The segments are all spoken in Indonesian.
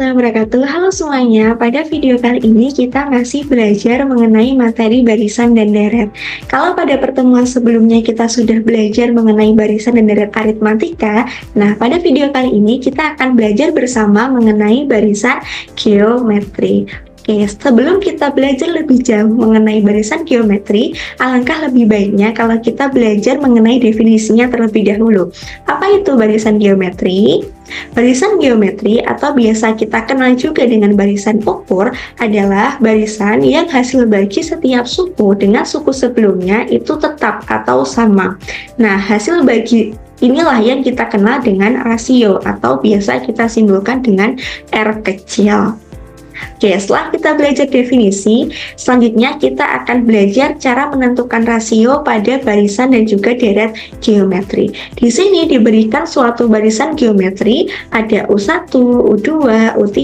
warahmatullahi wabarakatuh. Halo semuanya, pada video kali ini kita masih belajar mengenai materi barisan dan deret. Kalau pada pertemuan sebelumnya kita sudah belajar mengenai barisan dan deret aritmatika, nah pada video kali ini kita akan belajar bersama mengenai barisan geometri. Oke, sebelum kita belajar lebih jauh mengenai barisan geometri, alangkah lebih baiknya kalau kita belajar mengenai definisinya terlebih dahulu. Apa itu barisan geometri? Barisan geometri atau biasa kita kenal juga dengan barisan ukur adalah barisan yang hasil bagi setiap suku dengan suku sebelumnya itu tetap atau sama. Nah, hasil bagi inilah yang kita kenal dengan rasio atau biasa kita simbolkan dengan R kecil. Oke, setelah kita belajar definisi, selanjutnya kita akan belajar cara menentukan rasio pada barisan dan juga deret geometri. Di sini diberikan suatu barisan geometri, ada U1, U2, U3,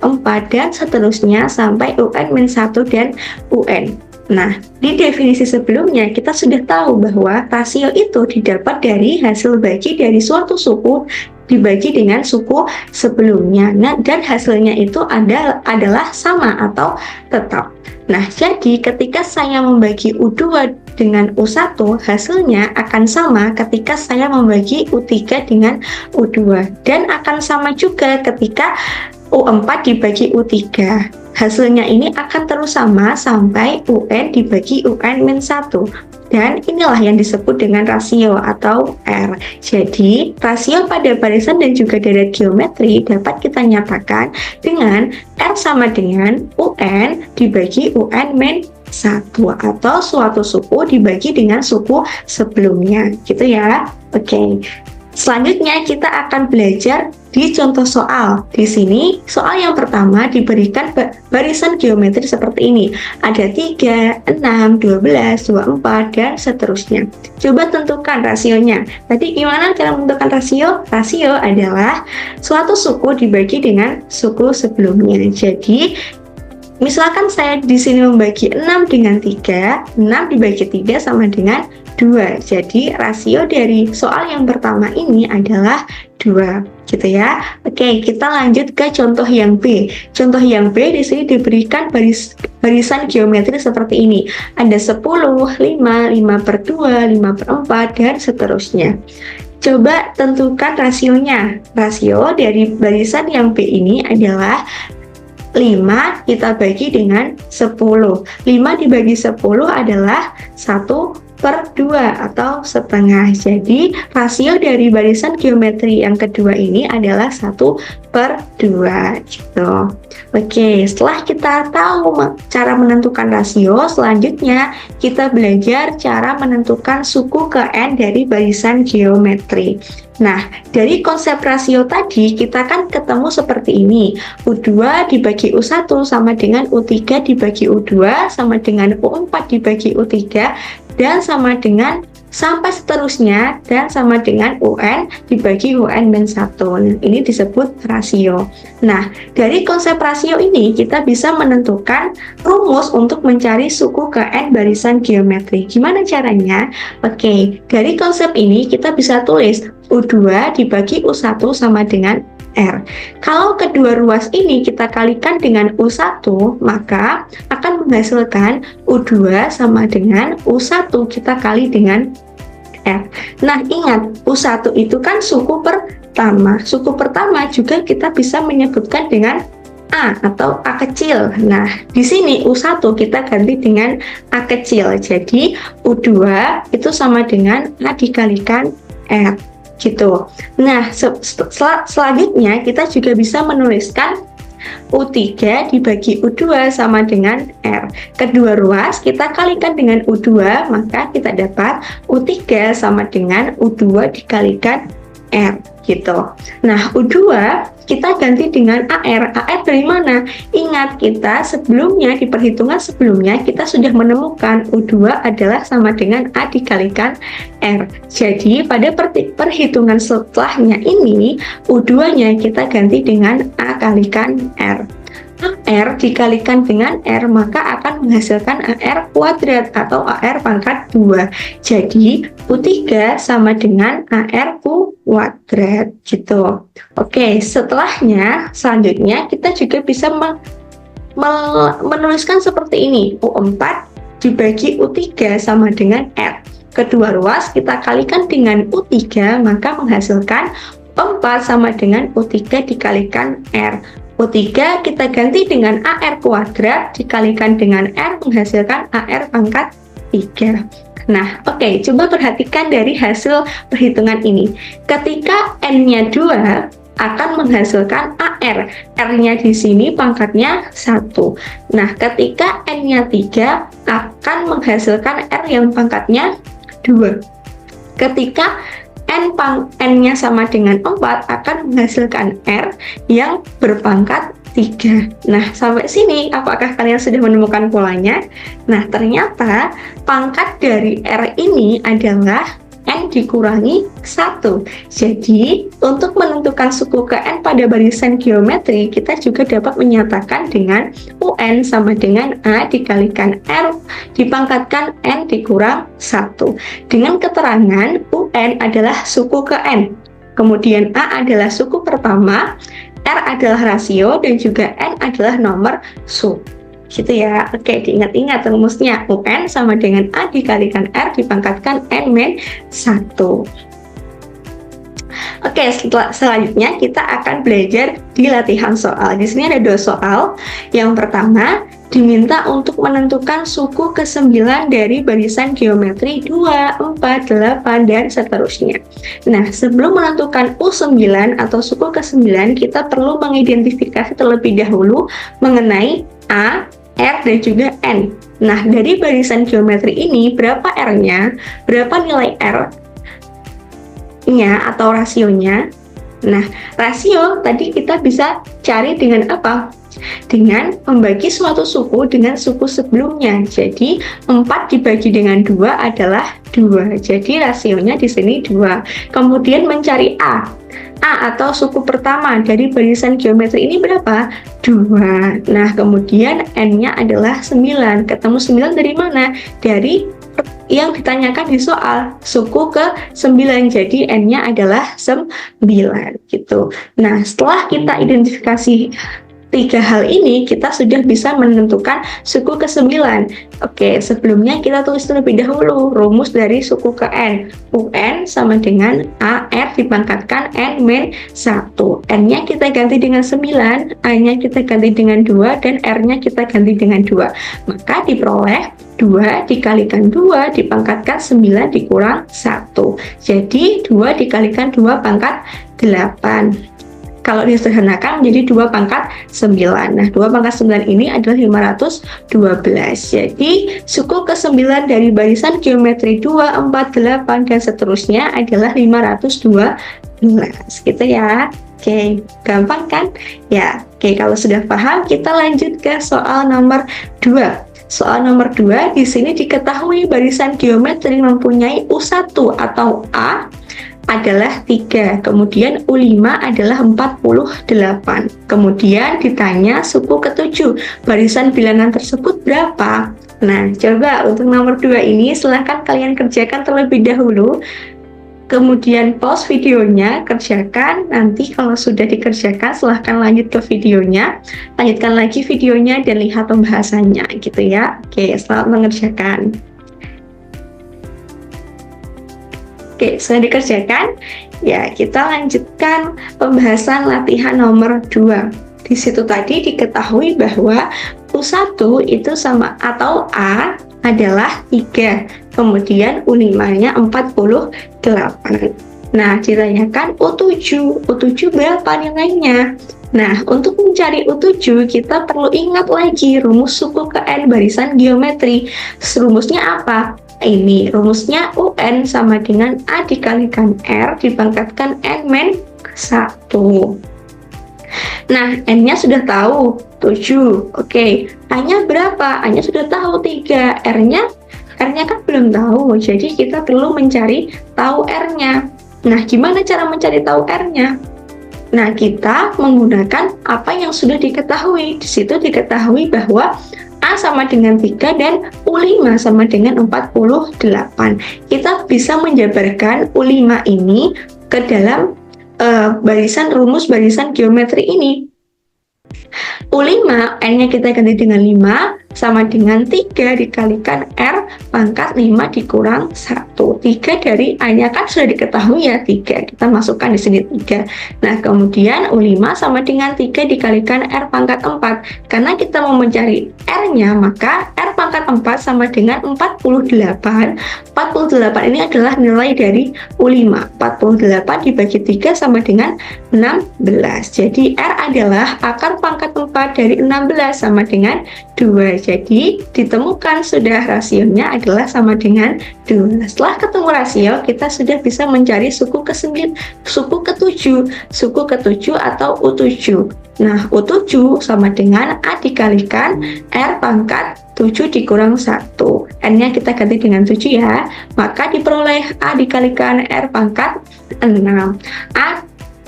U4, dan seterusnya sampai UN-1 dan UN. Nah, di definisi sebelumnya kita sudah tahu bahwa rasio itu didapat dari hasil bagi dari suatu suku dibagi dengan suku sebelumnya. Nah, dan hasilnya itu adalah sama atau tetap. Nah, jadi ketika saya membagi U2 dengan U1, hasilnya akan sama ketika saya membagi U3 dengan U2. Dan akan sama juga ketika U4 dibagi U3. Hasilnya ini akan terus sama sampai UN dibagi UN-1. Dan inilah yang disebut dengan rasio atau R. Jadi, rasio pada barisan dan juga deret geometri dapat kita nyatakan dengan R sama dengan UN dibagi UN-1 atau suatu suku dibagi dengan suku sebelumnya. Gitu ya. Oke. Selanjutnya kita akan belajar di contoh soal. Di sini soal yang pertama diberikan barisan geometri seperti ini. Ada 3, 6, 12, 24, dan seterusnya. Coba tentukan rasionya. Tadi gimana cara menentukan rasio? Rasio adalah suatu suku dibagi dengan suku sebelumnya. Jadi misalkan saya di sini membagi 6 dengan 3, 6 dibagi 3 sama dengan 2. Jadi rasio dari soal yang pertama ini adalah 2, gitu ya. Oke, kita lanjut ke contoh yang B. Contoh yang B di sini diberikan barisan geometri seperti ini. Ada 10, 5, 5/2, 5/4, dan seterusnya. Coba tentukan rasionya. Rasio dari barisan yang B ini adalah 5 kita bagi dengan 10. 5 dibagi 10 adalah 1/2 atau setengah. Jadi rasio dari barisan geometri yang kedua ini adalah 1/2 gitu. Oke, setelah kita tahu cara menentukan rasio, selanjutnya kita belajar cara menentukan suku ke N dari barisan geometri. Nah, dari konsep rasio tadi kita kan ketemu seperti ini. U2 dibagi U1 sama dengan U3 dibagi U2 sama dengan U4 dibagi U3 dan sama dengan sampai seterusnya dan sama dengan UN dibagi UN-1. Nah, ini disebut rasio. Nah, dari konsep rasio ini kita bisa menentukan rumus untuk mencari suku ke N barisan geometri. Gimana caranya? Oke, dari konsep ini kita bisa tulis U2 dibagi U1 sama dengan R. Kalau kedua ruas ini kita kalikan dengan U1, maka akan menghasilkan U2 sama dengan U1 kita kali dengan R. Nah, ingat, U1 itu kan suku pertama. Suku pertama juga kita bisa menyebutkan dengan A atau A kecil. Nah, di sini U1 kita ganti dengan A kecil. Jadi, U2 itu sama dengan A dikalikan R. Gitu. Nah, selanjutnya kita juga bisa menuliskan U3 dibagi U2 sama dengan R. Kedua ruas kita kalikan dengan U2, maka kita dapat U3 sama dengan U2 dikalikan R. Gitu. Nah, U2 kita ganti dengan AR. AR dari mana? Ingat, kita sebelumnya, di perhitungan sebelumnya, kita sudah menemukan U2 adalah sama dengan A dikalikan R. Jadi, pada perhitungan setelahnya ini, U2-nya kita ganti dengan A kalikan R. AR dikalikan dengan R, maka akan menghasilkan AR kuadrat atau AR pangkat 2. Jadi, U3 sama dengan AR kuadrat gitu. Oke, selanjutnya kita juga bisa menuliskan seperti ini. U4 dibagi U3 sama dengan R. Kedua ruas kita kalikan dengan U3, maka menghasilkan U4 sama dengan U3 dikalikan R. U3 kita ganti dengan AR kuadrat dikalikan dengan R, menghasilkan AR pangkat 3. Nah, oke, coba perhatikan dari hasil perhitungan ini. Ketika N-nya 2 akan menghasilkan AR. R-nya di sini pangkatnya 1. Nah, ketika N-nya 3 akan menghasilkan R yang pangkatnya 2. Ketika N-nya sama dengan 4 akan menghasilkan R yang berpangkat 3. Nah, sampai sini apakah kalian sudah menemukan polanya? Nah, ternyata pangkat dari R ini adalah N dikurangi 1. Jadi, untuk menentukan suku ke N pada barisan geometri, kita juga dapat menyatakan dengan UN sama dengan A dikalikan R dipangkatkan N dikurang 1. Dengan keterangan UN adalah suku ke N, kemudian A adalah suku pertama, R adalah rasio, dan juga N adalah nomor sub. Gitu ya. Oke, diingat-ingat rumusnya. UN sama dengan A dikalikan R dipangkatkan N min 1. Oke, selanjutnya kita akan belajar di latihan soal. Di sini ada 2 soal. Yang pertama, diminta untuk menentukan suku ke-9 dari barisan geometri 2, 4, 8, dan seterusnya. Nah, sebelum menentukan U9 atau suku ke-9, kita perlu mengidentifikasi terlebih dahulu mengenai A, R, dan juga N. Nah, dari barisan geometri ini, berapa R-nya, berapa nilai R-nya atau rasionya. Nah, rasio tadi kita bisa cari dengan apa? Dengan membagi suatu suku dengan suku sebelumnya. Jadi, 4 dibagi dengan 2 adalah 2. Jadi, rasionya di sini 2. Kemudian mencari A atau suku pertama dari barisan geometri ini berapa? 2. Nah, kemudian N-nya adalah 9. Ketemu 9 dari mana? Dari yang ditanyakan di soal, suku ke-9. Jadi N-nya adalah 9 gitu. Nah, setelah kita identifikasi 3 hal ini, kita sudah bisa menentukan suku ke-9. Oke, sebelumnya kita tulis terlebih dahulu rumus dari suku ke N. UN sama dengan AR dipangkatkan N min 1. N-nya kita ganti dengan 9, A-nya kita ganti dengan 2, dan R-nya kita ganti dengan 2. Maka diperoleh 2 dikalikan 2 dipangkatkan 9 dikurang 1. Jadi 2 dikalikan 2 pangkat 8. Kalau disederhanakan menjadi 2 pangkat 9. Nah, 2 pangkat 9 ini adalah 512. Jadi, suku ke-9 dari barisan geometri 2, 4, 8, dan seterusnya adalah 512. Gitu ya. Oke, gampang kan? Ya, oke, kalau sudah paham, kita lanjut ke soal nomor 2. Soal nomor 2, di sini diketahui barisan geometri mempunyai U1 atau A adalah 3, kemudian U5 adalah 48. Kemudian ditanya suku ke-7, barisan bilangan tersebut berapa? Nah, coba untuk nomor 2 ini silahkan kalian kerjakan terlebih dahulu. Kemudian pause videonya, kerjakan. Nanti kalau sudah dikerjakan, silahkan lanjut ke videonya. Lanjutkan lagi videonya dan lihat pembahasannya gitu ya. Oke, selamat mengerjakan. Oke, sudah dikerjakan? Ya, kita lanjutkan pembahasan latihan nomor 2. Di situ tadi diketahui bahwa U1 itu sama atau A adalah 3, kemudian U5-nya 48. Nah, ditanyakan U7 berapa nilainya? Nah, untuk mencari U7, kita perlu ingat lagi rumus suku ke N barisan geometri. Rumusnya apa? Ini rumusnya UN sama dengan A dikalikan R dipangkatkan N min 1. Nah, N-nya sudah tahu 7. Oke, A-nya berapa? A-nya sudah tahu 3. R-nya kan belum tahu. Jadi kita perlu mencari tahu R-nya. Nah, gimana cara mencari tahu R-nya? Nah, kita menggunakan apa yang sudah diketahui. Di situ diketahui bahwa A sama dengan 3 dan U5 sama dengan 48. Kita bisa menjabarkan U5 ini ke dalam rumus barisan geometri ini. U5, N-nya kita ganti dengan 5, sama dengan 3 dikalikan R pangkat 5 dikurang 1. 3 dari A-nya kan sudah diketahui ya, 3. Kita masukkan di sini 3. Nah, kemudian U5 sama dengan 3 dikalikan R pangkat 4. Karena kita mau mencari R-nya, maka R pangkat 4 sama dengan 48. 48 ini adalah nilai dari U5. 48 dibagi 3 sama dengan 16. Jadi R adalah akar pangkat 4 dari 16 sama dengan 2. Jadi ditemukan sudah rasionya adalah sama dengan 2. Setelah ketemu rasio, kita sudah bisa mencari suku ke-9, suku ke-7, suku ke-7 atau U7. Nah, U7 sama dengan A dikalikan R pangkat 7 dikurang 1. N-nya kita ganti dengan 7 ya. Maka diperoleh A dikalikan R pangkat 6.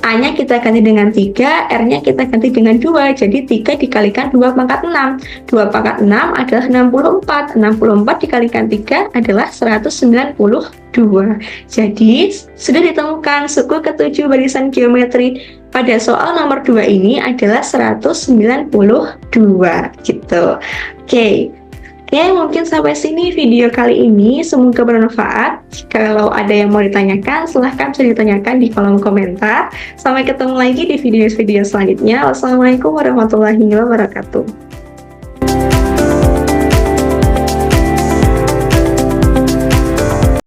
A-nya kita ganti dengan 3, R-nya kita ganti dengan 2, jadi 3 dikalikan 2 pangkat 6. 2 pangkat 6 adalah 64. 64 dikalikan 3 adalah 192. Jadi, sudah ditemukan suku ke-7 barisan geometri pada soal nomor 2 ini adalah 192, gitu. Oke, mungkin sampai sini video kali ini. Semoga bermanfaat. Kalau ada yang mau ditanyakan, silahkan bisa ditanyakan di kolom komentar. Sampai ketemu lagi di video-video selanjutnya. Wassalamualaikum warahmatullahi wabarakatuh.